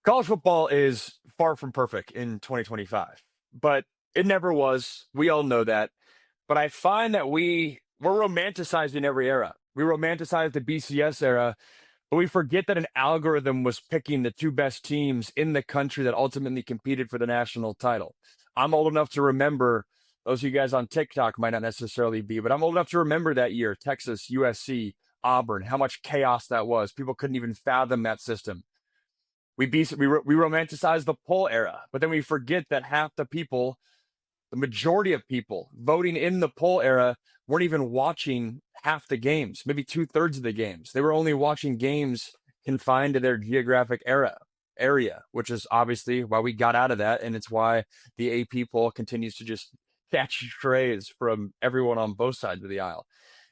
College football is far from perfect in 2025, but it never was. We all know that. But I find that we're romanticizing every era. We romanticize the BCS era, but we forget that an algorithm was picking the two best teams in the country that ultimately competed for the national title. I'm old enough to remember, those of you guys on TikTok might not necessarily be, but I'm old enough to remember that year, Texas, USC, Auburn, how much chaos that was. People couldn't even fathom that system. We romanticize the poll era, but then we forget that half the people, the majority of people voting in the poll era, weren't even watching half the games, maybe 2/3 of the games. They were only watching games confined to their geographic area, which is obviously why we got out of that, and it's why the AP poll continues to just catch strays from everyone on both sides of the aisle.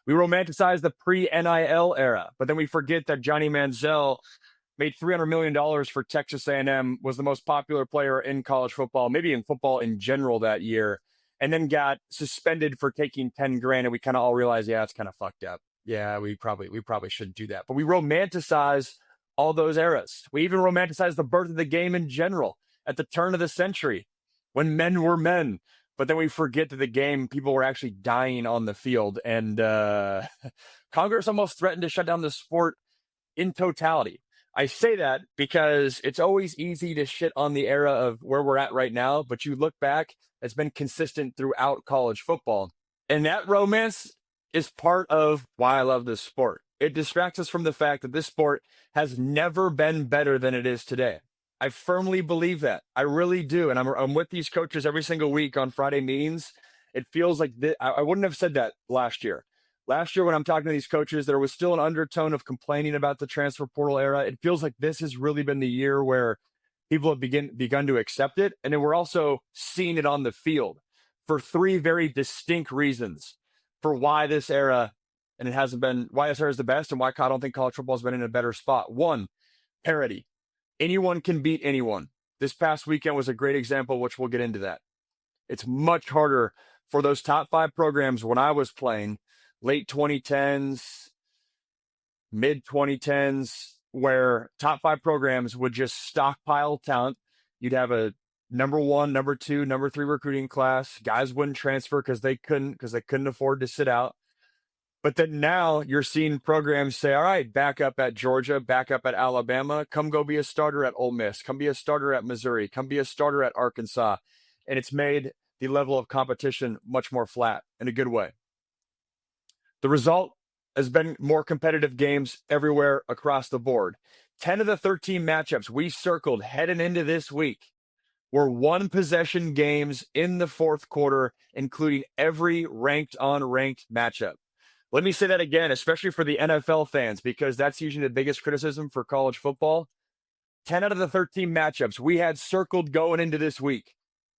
We romanticize the pre-NIL era, but then we forget that Johnny Manziel made $300 million for Texas A&M, was the most popular player in college football, maybe in football in general that year, and then got suspended for taking 10 grand. And we kind of all realized, yeah, it's kind of fucked up. Yeah, we probably shouldn't do that. But we romanticize all those eras. We even romanticize the birth of the game in general at the turn of the century when men were men. But then we forget that the game, people were actually dying on the field. And Congress almost threatened to shut down the sport in totality. I say that because it's always easy to shit on the era of where we're at right now, but you look back, it's been consistent throughout college football. And that romance is part of why I love this sport. It distracts us from the fact that this sport has never been better than it is today. I firmly believe that. I really do. And I'm with these coaches every single week on Friday meetings. It feels like I wouldn't have said that last year. Last year, when I'm talking to these coaches, there was still an undertone of complaining about the transfer portal era. It feels like this has really been the year where people have begun to accept it. And then we're also seeing it on the field for three very distinct reasons for why this era, and it hasn't been, why this era is the best and why I don't think college football has been in a better spot. One, parity. Anyone can beat anyone. This past weekend was a great example, which we'll get into that. It's much harder for those top five programs when I was playing, late 2010s, mid 2010s, where top five programs would just stockpile talent. You'd have a number one, number two, number three recruiting class. Guys wouldn't transfer because they couldn't afford to sit out. But then now you're seeing programs say, all right, back up at Georgia, back up at Alabama, come go be a starter at Ole Miss, come be a starter at Missouri, come be a starter at Arkansas. And it's made the level of competition much more flat in a good way. The result has been more competitive games everywhere across the board. 10 of the 13 matchups we circled heading into this week were one possession games in the fourth quarter, including every ranked on ranked matchup. Let me say that again, especially for the NFL fans, because that's usually the biggest criticism for college football. 10 out of the 13 matchups we had circled going into this week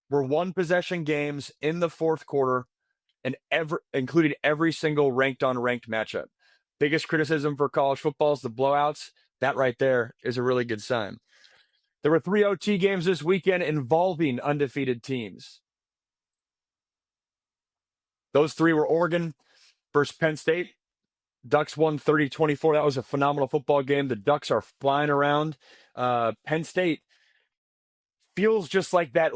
were one possession games in the fourth quarter, and including every single ranked on ranked matchup. Biggest criticism for college football is the blowouts. That right there is a really good sign. There were 3 OT games this weekend involving undefeated teams. Those three were Oregon versus Penn State. Ducks won 30-24. That was a phenomenal football game. The Ducks are flying around. Penn State feels just like that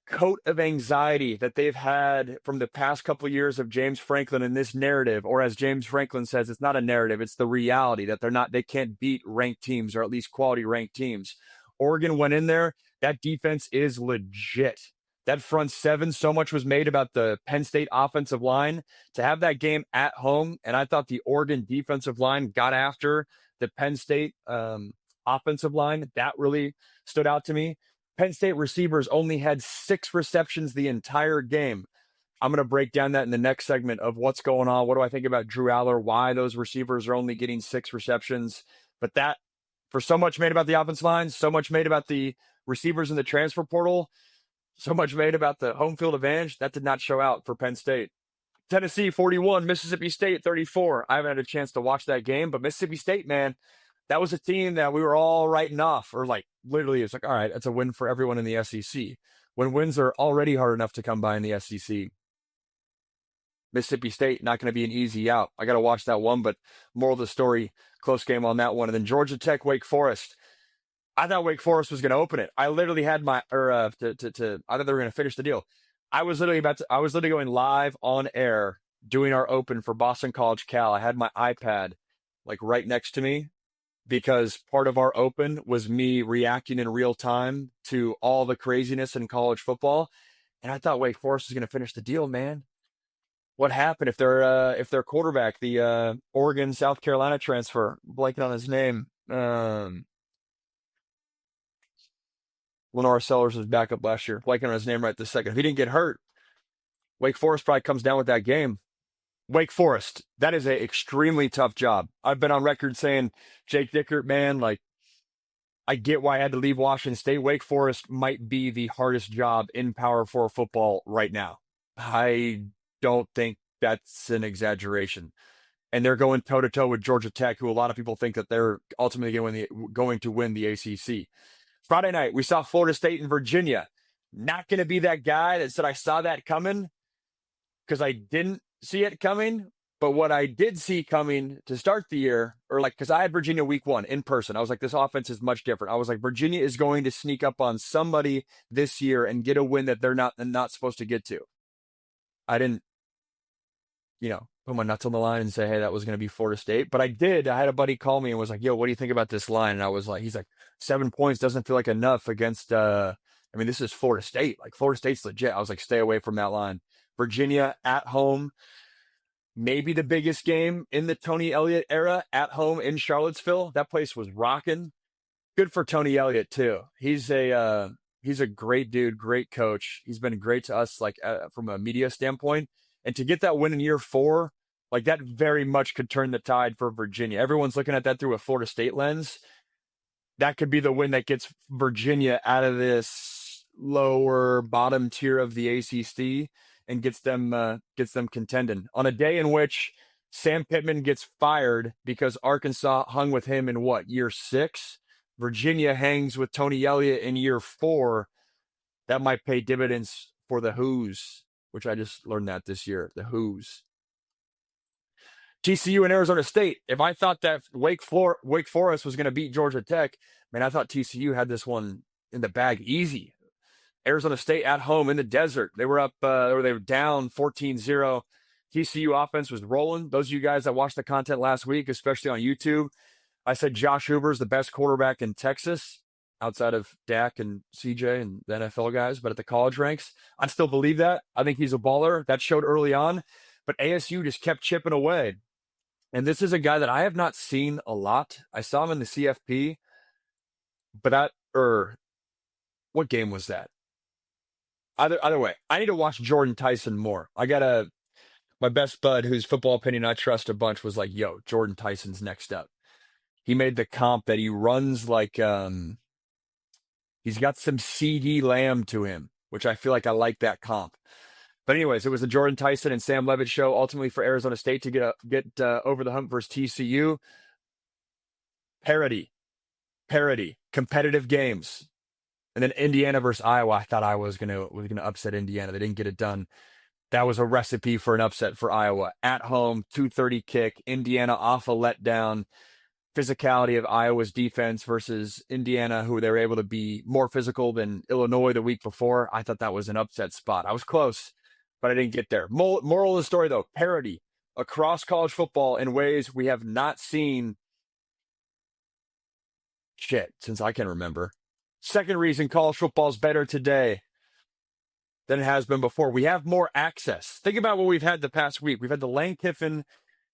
coat of anxiety that they've had from the past couple of years of James Franklin in this narrative, or as James Franklin says, it's not a narrative, it's the reality that they can't beat ranked teams, or at least quality ranked teams. Oregon went in there. That defense is legit. That front seven, so much was made about the Penn State offensive line. To have that game at home, and I thought the Oregon defensive line got after the Penn State offensive line. That really stood out to me. Penn State receivers only had 6 receptions the entire game. I'm going to break down that in the next segment of what's going on. What do I think about Drew Aller? Why those receivers are only getting 6 receptions? But that, for so much made about the offensive line, so much made about the receivers in the transfer portal, so much made about the home field advantage, that did not show out for Penn State. Tennessee 41, Mississippi State 34. I haven't had a chance to watch that game, but Mississippi State, man, that was a team that we were all writing off, or like literally it's like, all right, it's a win for everyone in the SEC. When wins are already hard enough to come by in the SEC. Mississippi State, not going to be an easy out. I got to watch that one, but moral of the story, close game on that one. And then Georgia Tech, Wake Forest. I thought Wake Forest was going to open it. I literally had my, or I thought they were going to finish the deal. I was literally going live on air doing our open for Boston College Cal. I had my iPad like right next to me because part of our open was me reacting in real time to all the craziness in college football. And I thought Wake Forest was going to finish the deal, man. What happened if their quarterback, the Oregon South Carolina transfer, blanking on his name, Lenore Sellers was backup last year, blanking on his name right this second. If he didn't get hurt, Wake Forest probably comes down with that game. Wake Forest, that is an extremely tough job. I've been on record saying, Jake Dickert, man, like, I get why I had to leave Washington State. Wake Forest might be the hardest job in Power 4 football right now. I don't think that's an exaggeration. And they're going toe-to-toe with Georgia Tech, who a lot of people think that they're ultimately going to win the ACC. Friday night, we saw Florida State and Virginia. Not going to be that guy that said I saw that coming because I didn't see it coming. But what I did see coming to start the year, or like, because I had Virginia week 1 in person. I was like, this offense is much different. I was like, Virginia is going to sneak up on somebody this year and get a win that they're not supposed to get to. I didn't, put my nuts on the line and say, hey, that was going to be Florida State. But I did. I had a buddy call me and was like, yo, what do you think about this line? And I was like, he's like, 7 points doesn't feel like enough against, this is Florida State. Like, Florida State's legit. I was like, stay away from that line. Virginia at home, maybe the biggest game in the Tony Elliott era, at home in Charlottesville. That place was rocking. Good for Tony Elliott, too. He's a great dude, great coach. He's been great to us, like, from a media standpoint. And to get that win in year 4, like, that very much could turn the tide for Virginia. Everyone's looking at that through a Florida State lens. That could be the win that gets Virginia out of this lower bottom tier of the ACC and gets them contending. On a day in which Sam Pittman gets fired because Arkansas hung with him in year 6? Virginia hangs with Tony Elliott in year 4. That might pay dividends for the Hoos, which I just learned that this year, the Hoos. TCU and Arizona State. If I thought that Wake Forest was going to beat Georgia Tech, man, I thought TCU had this one in the bag easy. Arizona State at home in the desert. They were up, or they were down 14-0. TCU offense was rolling. Those of you guys that watched the content last week, especially on YouTube, I said Josh Huber's the best quarterback in Texas outside of Dak and CJ and the NFL guys, but at the college ranks, I still believe that. I think he's a baller. That showed early on, but ASU just kept chipping away. And this is a guy that I have not seen a lot. I saw him in the CFP, but what game was that? Either way, I need to watch Jordan Tyson more. My best bud, whose football opinion I trust a bunch, was like, yo, Jordan Tyson's next up. He made the comp that he runs like, he's got some CD Lamb to him, which I feel like I like that comp. But anyways, it was the Jordan Tyson and Sam Levitt show, ultimately for Arizona State to get over the hump versus TCU. Parity, competitive games. And then Indiana versus Iowa. I thought Iowa was gonna upset Indiana. They didn't get it done. That was a recipe for an upset for Iowa. At home, 2:30 kick. Indiana off a letdown. Physicality of Iowa's defense versus Indiana, who they were able to be more physical than Illinois the week before. I thought that was an upset spot. I was close, but I didn't get there. Moral of the story, though, parity across college football in ways we have not seen since I can remember. Second reason college football is better today than it has been before. We have more access. Think about what we've had the past week. We've had the Lane Kiffin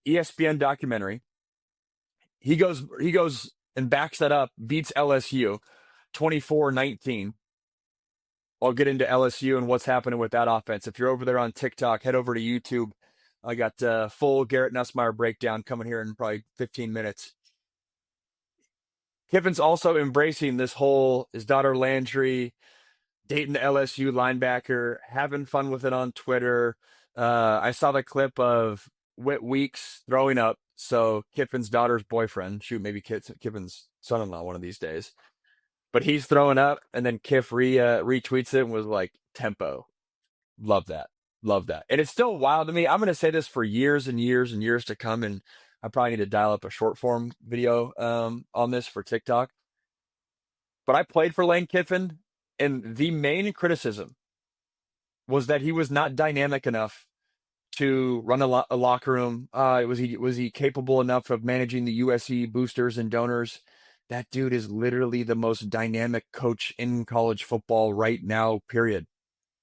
ESPN documentary. He goes and backs that up, beats LSU 24-19. I'll get into LSU and what's happening with that offense. If you're over there on TikTok, head over to YouTube. I got full Garrett Nussmeier breakdown coming here in probably 15 minutes. Kiffin's also embracing his daughter Landry, dating the LSU linebacker, having fun with it on Twitter. I saw the clip of Whit Weeks throwing up. So Kiffin's daughter's boyfriend, maybe Kiffin's son-in-law one of these days. But he's throwing up, and then Kiff retweets it and was like, tempo. Love that. And it's still wild to me. I'm going to say this for years and years and years to come, and I probably need to dial up a short form video on this for TikTok. but I played for Lane Kiffin, and the main criticism was that he was not dynamic enough to run a locker room. Was he capable enough of managing the USC boosters and donors? That dude is literally the most dynamic coach in college football right now, period.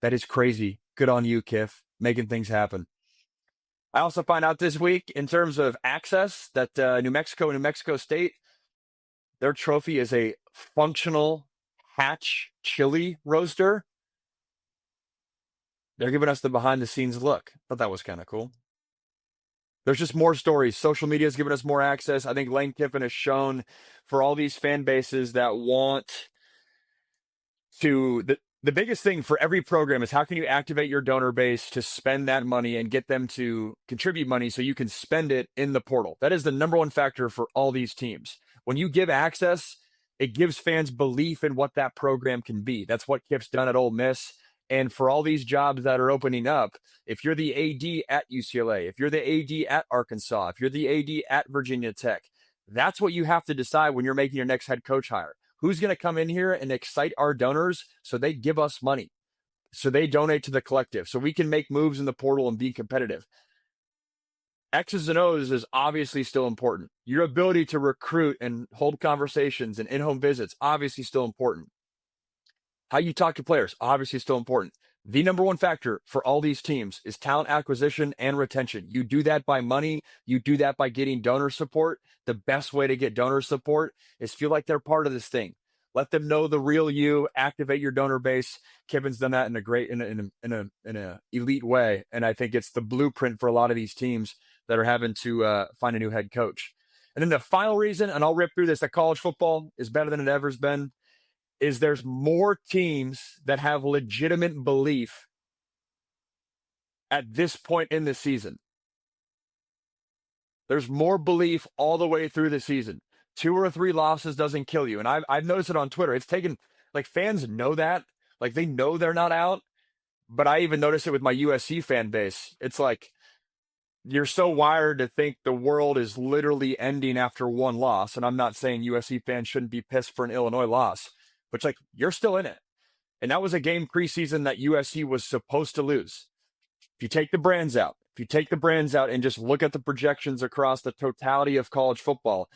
That is crazy. Good on you, Kiff, making things happen. I also find out this week, in terms of access, that New Mexico and New Mexico State, their trophy is a functional Hatch chili roaster. They're giving us the behind the scenes look. Thought that was kind of cool. There's just more stories. Social media has given us more access. I think Lane Kiffin has shown for all these fan bases that want to, the biggest thing for every program is how can you activate your donor base to spend that money and get them to contribute money so you can spend it in the portal. That is the number one factor for all these teams. When you give access, it gives fans belief in what that program can be. That's what Kiff's done at Ole Miss. And for all these jobs that are opening up, if you're the AD at UCLA, if you're the AD at Arkansas, if you're the AD at Virginia Tech, that's what you have to decide when you're making your next head coach hire. Who's going to come in here and excite our donors so they give us money, so they donate to the collective, so we can make moves in the portal and be competitive? X's and O's is obviously still important. Your ability to recruit and hold conversations and in-home visits, obviously still important. How you talk to players, obviously still important. The number one factor for all these teams is talent acquisition and retention. You do that by money. You do that by getting donor support. The best way to get donor support is feel like they're part of this thing. Let them know the real you. Activate your donor base. Kiffin's done that in a great, in a elite way, and I think it's the blueprint for a lot of these teams that are having to find a new head coach. And then the final reason, and I'll rip through this, that college football is better than it ever's been, is there's more teams that have legitimate belief at this point in the season. There's more belief all the way through the season. 2 or 3 losses doesn't kill you. And I've noticed it on Twitter. It's taken, like, fans know that. Like, they know they're not out. But I even noticed it with my USC fan base. It's like, you're so wired to think the world is literally ending after 1 loss. And I'm not saying USC fans shouldn't be pissed for an Illinois loss. But it's like, you're still in it. And that was a game preseason that USC was supposed to lose. If you take the brands out, and just look at the projections across the totality of college football,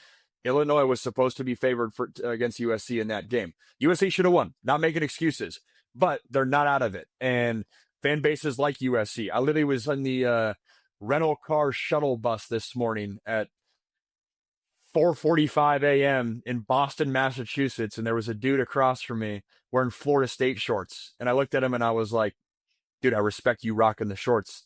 Illinois was supposed to be favored against USC in that game. USC should have won, not making excuses, but they're not out of it. And fan bases like USC. I literally was in the rental car shuttle bus this morning at 4:45 a.m. in Boston, Massachusetts, and there was a dude across from me wearing Florida State shorts. And I looked at him and I was like, dude, I respect you rocking the shorts.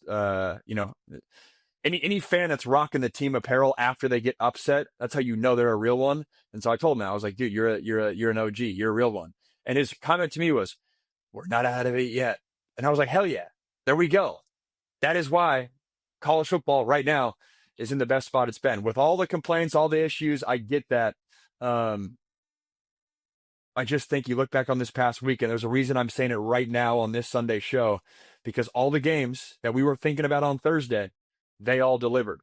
Any fan that's rocking the team apparel after they get upset, that's how you know they're a real one. And so I told him, I was like, dude, you're an OG, you're a real one. And his comment to me was, we're not out of it yet. And I was like, hell yeah, there we go. That is why college football right now is in the best spot it's been. With all the complaints, all the issues, I get that. I just think you look back on this past week, and there's a reason I'm saying it right now on this Sunday show, because all the games that we were thinking about on Thursday, they all delivered.